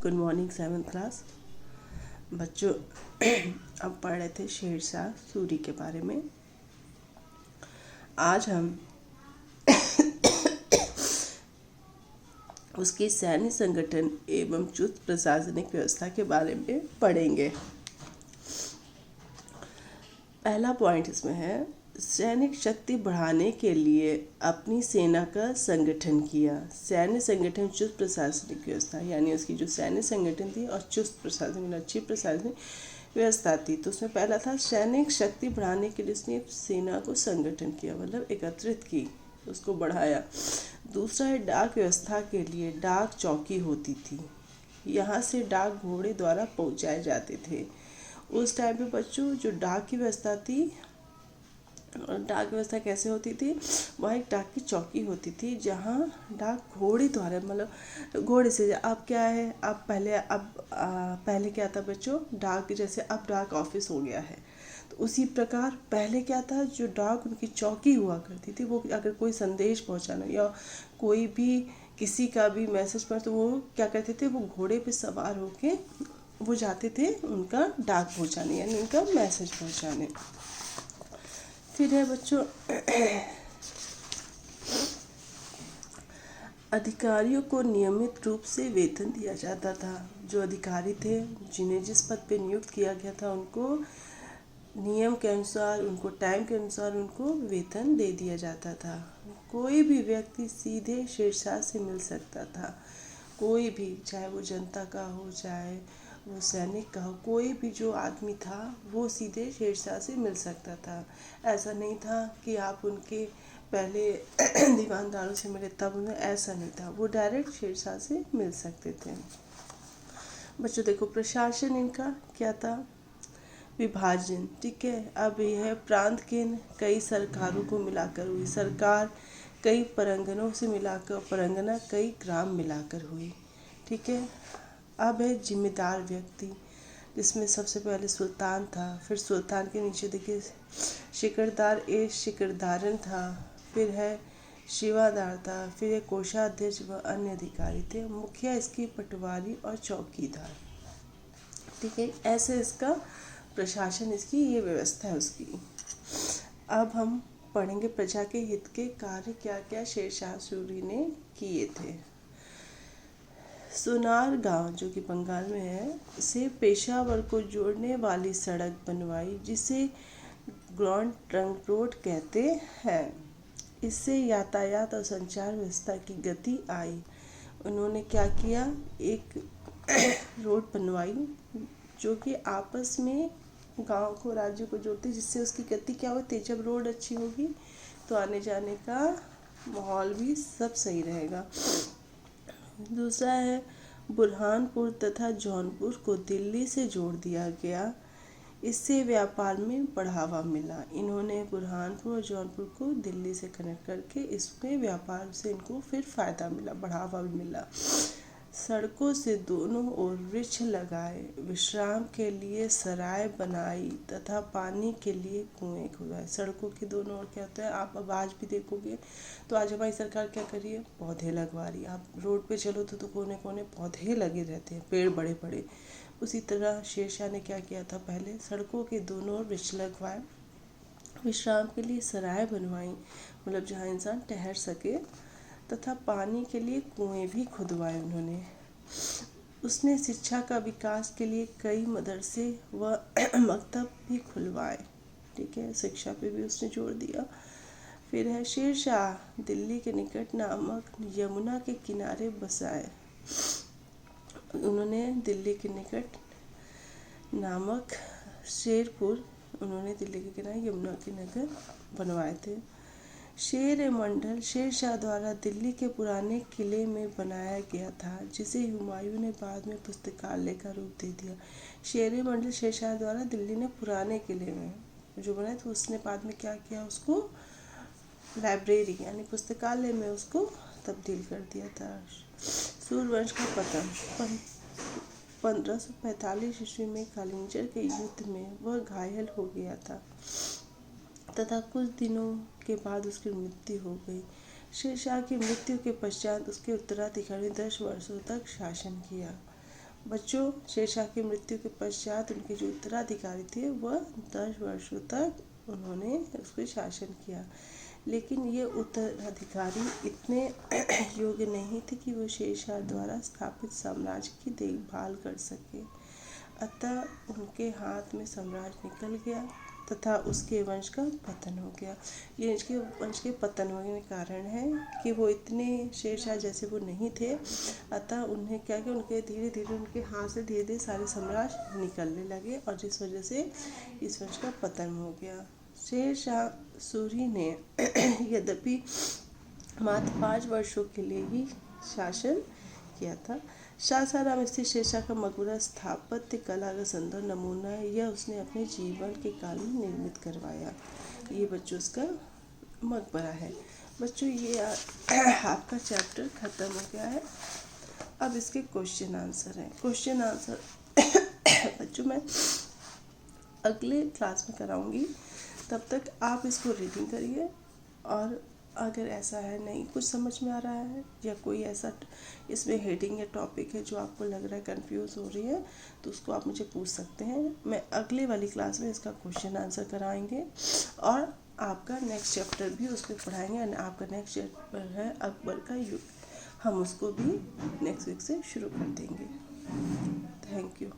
Good morning 7th class बच्चों। अब पढ़ रहे थे शेरशाह सूरी के बारे में। आज हम उसकी सैन्य संगठन एवं चुस्त प्रशासनिक व्यवस्था के बारे में पढ़ेंगे। पहला पॉइंट इसमें है, सैनिक शक्ति बढ़ाने के लिए अपनी सेना का संगठन किया। सैन्य संगठन चुस्त प्रशासनिक व्यवस्था, यानी उसकी जो सैन्य संगठन थी और चुस्त प्रशासन अच्छी प्रशासनिक व्यवस्था थी। तो उसमें पहला था सैनिक शक्ति बढ़ाने के लिए उसने सेना को संगठन किया, मतलब एकत्रित की, उसको बढ़ाया। दूसरा है डाक व्यवस्था के लिए डाक चौकी होती थी, यहाँ से डाक घोड़े द्वारा पहुँचाए जाते थे। उस टाइम पे बच्चों जो डाक की व्यवस्था थी, डाक व्यवस्था कैसे होती थी, वह एक डाक की चौकी होती थी जहाँ डाक घोड़े द्वारा, मतलब घोड़े से। अब क्या है, अब पहले क्या था बच्चों, डाक जैसे अब डाक ऑफिस हो गया है, तो उसी प्रकार पहले क्या था, जो डाक उनकी चौकी हुआ करती थी, वो अगर कोई संदेश पहुँचाना या कोई भी किसी का भी मैसेज पर, तो वो क्या करते थे, वो घोड़े पे सवार होके वो जाते थे उनका डाक पहुँचाने, यानी उनका मैसेज पहुँचाने। फिर है बच्चों अधिकारियों को नियमित रूप से वेतन दिया जाता था। जो अधिकारी थे, जिन्हें जिस पद पे नियुक्त किया गया था, उनको नियम के अनुसार, उनको टाइम के अनुसार उनको वेतन दे दिया जाता था। कोई भी व्यक्ति सीधे शेरशाह से मिल सकता था, कोई भी, चाहे वो जनता का हो, चाहे वो सैनिक का हो, कोई भी जो आदमी था वो सीधे शेरशाह से मिल सकता था। ऐसा नहीं था कि आप उनके पहले दीवानदारों से मिले तब उन्हें, ऐसा नहीं था, वो डायरेक्ट शेरशाह से मिल सकते थे। बच्चों देखो, प्रशासन इनका क्या था, विभाजन, ठीक है। अब यह प्रांत के कई सरकारों को मिलाकर हुई, सरकार कई परगनों से मिलाकर, परगना कई ग्राम मिलाकर हुई, ठीक है। अब है जिम्मेदार व्यक्ति, जिसमें सबसे पहले सुल्तान था, फिर सुल्तान के नीचे देखिए शिकरदार ए शिकरदारन था, फिर है शिवादार था, फिर है कोषाध्यक्ष व अन्य अधिकारी थे। मुखिया इसकी पटवारी और चौकीदार, ठीक है। ऐसे इसका प्रशासन, इसकी ये व्यवस्था है उसकी। अब हम पढ़ेंगे प्रजा के हित के कार्य क्या क्या शेरशाह सूरी ने किए थे। सोनार गांव, जो कि बंगाल में है, से पेशावर को जोड़ने वाली सड़क बनवाई, जिसे ग्रैंड ट्रंक रोड कहते हैं। इससे यातायात और संचार व्यवस्था की गति आई। उन्होंने क्या किया, एक रोड बनवाई जो कि आपस में गांव को, राज्य को जोड़ती, जिससे उसकी गति क्या होती है, जब रोड अच्छी होगी तो आने जाने का माहौल भी सब सही रहेगा। दूसरा है बुरहानपुर तथा जौनपुर को दिल्ली से जोड़ दिया गया, इससे व्यापार में बढ़ावा मिला। इन्होंने बुरहानपुर और जौनपुर को दिल्ली से कनेक्ट करके इसमें व्यापार से इनको फिर फ़ायदा मिला, बढ़ावा भी मिला। सड़कों से दोनों ओर वृक्ष लगाए, विश्राम के लिए सराय बनाई तथा पानी के लिए कुएं खुदवाए। सड़कों के दोनों ओर क्या होता है, आप अब आज भी देखोगे तो आज हमारी सरकार क्या कर रही है, पौधे लगवा रही है। आप रोड पे चलो तो कोने कोने पौधे लगे रहते हैं, पेड़ बड़े बड़े। उसी तरह शेरशाह ने क्या किया था, पहले सड़कों के दोनों ओर वृक्ष लगवाए, विश्राम के लिए सराय बनवाई, मतलब जहाँ इंसान ठहर सके, तथा पानी के लिए कुएं भी खुदवाए उन्होंने। उसने शिक्षा का विकास के लिए कई मदरसे व मकतब भी खुलवाए, ठीक है, शिक्षा पे भी उसने जोर दिया। फिर है शेरशाह दिल्ली के निकट नामक यमुना के किनारे बसाए। उन्होंने दिल्ली के निकट नामक शेरपुर, उन्होंने दिल्ली के किनारे यमुना के नगर बनवाए थे। शेर मंडल शेरशाह द्वारा दिल्ली के पुराने किले में बनाया गया था, जिसे हुमायूं ने बाद में पुस्तकालय का रूप दे दिया। शेर मंडल शेरशाह द्वारा दिल्ली ने पुराने किले में जो बनाया, तो उसने बाद में क्या किया, उसको लाइब्रेरी यानी पुस्तकालय में उसको तब्दील कर दिया था। सूर्यवंश का पतन, 1545 ईस्वी में कालिंजर के युद्ध में वह घायल हो गया था तथा कुछ दिनों के बाद उसकी मृत्यु हो गई। शेरशाह की मृत्यु के पश्चात उसके उत्तराधिकारी ने 10 वर्षों तक शासन किया। बच्चों, शेरशाह की मृत्यु के पश्चात उनके जो उत्तराधिकारी थे वह 10 वर्षों तक उन्होंने उस पर शासन किया, लेकिन ये उत्तराधिकारी इतने योग्य नहीं थे कि वो शेरशाह द्वारा स्थापित साम्राज्य की देखभाल कर सके। अतः उनके हाथ में साम्राज्य निकल गया तथा उसके वंश का पतन हो गया। ये इसके वंश के पतन होने का कारण है कि वो इतने शेरशाह जैसे वो नहीं थे, अतः उन्हें क्या किया, उनके धीरे धीरे उनके हाथ से धीरे धीरे सारे साम्राज्य निकलने लगे और जिस वजह से इस वंश का पतन हो गया। शेरशाह सूरी ने यद्यपि मात्र 5 वर्षों के लिए ही शासन किया था। सासाराम स्थित शेरशाह का मकबरा स्थापत्य कला का सुंदर नमूना है। यह उसने अपने जीवन के काल में निर्मित करवाया। ये बच्चों उसका मकबरा है। बच्चों ये आपका चैप्टर ख़त्म हो गया है। अब इसके क्वेश्चन आंसर हैं। क्वेश्चन आंसर बच्चों मैं अगले क्लास में कराऊंगी, तब तक आप इसको रीडिंग करिए और अगर ऐसा है नहीं कुछ समझ में आ रहा है या कोई ऐसा इसमें हेडिंग या टॉपिक है जो आपको लग रहा है कंफ्यूज हो रही है, तो उसको आप मुझे पूछ सकते हैं। मैं अगले वाली क्लास में इसका क्वेश्चन आंसर कराएंगे और आपका नेक्स्ट चैप्टर भी उस पर पढ़ाएंगे। और आपका नेक्स्ट चैप्टर है अकबर का युग, हम उसको भी नेक्स्ट वीक से शुरू कर देंगे। Thank you.